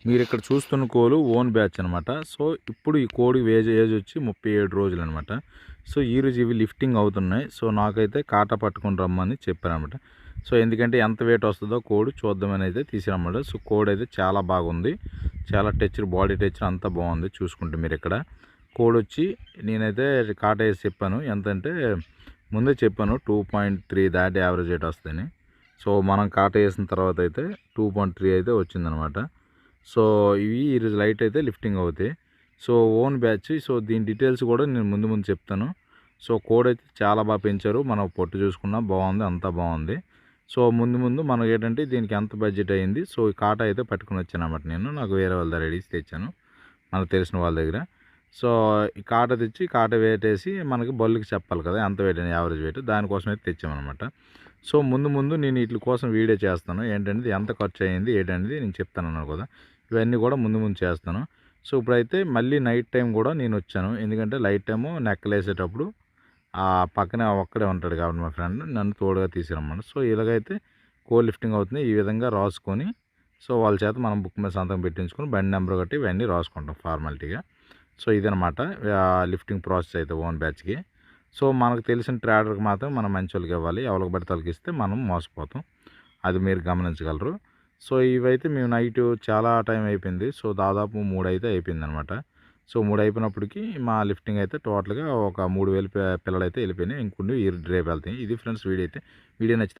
మీరు ఇక్కడ చూస్తున్న కోలు ఓన్ బ్యాచ్ అనమాట. సో ఇప్పుడు ఈ కోడి ఏజ్ వచ్చి 37 రోజులు అనమాట. సో ఈరోజు ఇవి లిఫ్టింగ్ అవుతున్నాయి. సో నాకైతే కాటా పట్టుకొని రమ్మని చెప్పారనమాట. సో ఎందుకంటే ఎంత వెయిట్ వస్తుందో కోడి చూద్దామని అయితే తీసిరన్నమాట. సో కోడి అయితే చాలా బాగుంది, చాలా టెక్చర్, బాడీ టెక్చర్ అంతా బాగుంది. చూసుకుంటే మీరు ఇక్కడ కోడి వచ్చి నేనైతే కాటా వేసి చెప్పాను. ఎంతంటే ముందే చెప్పాను 2.3 దాటి యావరేజ్ రేట్ వస్తుందని. సో మనం కాటా వేసిన తర్వాత అయితే 2.3 అయితే వచ్చిందనమాట. సో ఇవి ఈరోజు లైట్ అయితే లిఫ్టింగ్ అవుతాయి. So own batch. సో దీని డీటెయిల్స్ కూడా నేను ముందు చెప్తాను. సో కోడ్ అయితే చాలా బాగా పెంచారు. మనం పొట్టు చూసుకున్నా బాగుంది, అంతా బాగుంది. సో ముందు మనకి ఏంటంటే దీనికి ఎంత బడ్జెట్ అయ్యింది. సో ఈ కాటా అయితే పట్టుకుని వచ్చాను అన్నమాట. నేను నాకు వేరే వాళ్ళ దగ్గర అడిగి తెచ్చాను, మనకు తెలిసిన వాళ్ళ దగ్గర. సో ఈ కాటా తెచ్చి కాటా వెయిట్ వేసి మనకి బల్లుకి చెప్పాలి కదా ఎంత వెయిట్ అని, యావరేజ్ వెయిట్. దానికోసం అయితే తెచ్చామన్నమాట. సో ముందు నేను వీటి కోసం వీడియో చేస్తాను. ఏంటంటే ఎంత ఖర్చు అయ్యింది ఏంటనేది నేను చెప్తాను అన్నాను కదా. ఇవన్నీ కూడా ముందు చేస్తాను. సో ఇప్పుడైతే మళ్ళీ నైట్ టైం కూడా నేను వచ్చాను. ఎందుకంటే లైట్ టైము నెక్కలేసేటప్పుడు ఆ పక్కనే ఒక్కడే ఉంటాడు కాబట్టి మా ఫ్రెండ్ నన్ను తోడుగా తీసుకురమ్మన్నాడు. సో ఇలాగైతే కోల్ లిఫ్టింగ్ అవుతుంది. ఈ విధంగా రాసుకొని సో వాళ్ళ చేత మనం బుక్ మీద సంతకం పెట్టించుకొని బండి నెంబర్ కట్టి ఇవన్నీ రాసుకుంటాం ఫార్మాలిటీగా. సో ఇదనమాట లిఫ్టింగ్ ప్రాసెస్ అయితే ఓన్ బ్యాచ్కి. సో మనకు తెలిసిన ట్రేడర్కి మాత్రం మనం మంచి వాళ్ళకి ఇవ్వాలి. ఎవరికి పడితే వాళ్ళకి ఇస్తే మనం మోసపోతాం. అది మీరు గమనించగలరు. సో ఇవైతే మేము నైట్ చాలా టైం అయిపోయింది. సో దాదాపు 3 అయితే అయిపోయిందనమాట. సో 3 అయిపోయినప్పటికీ మా లిఫ్టింగ్ అయితే టోటల్గా ఒక 3000 పిల్లలు అయితే వెళ్ళిపోయినాయి. ఇంకొన్ని రేపు వెళ్తాయి. ఇది ఫ్రెండ్స్ వీడియో అయితే. వీడియో నచ్చితే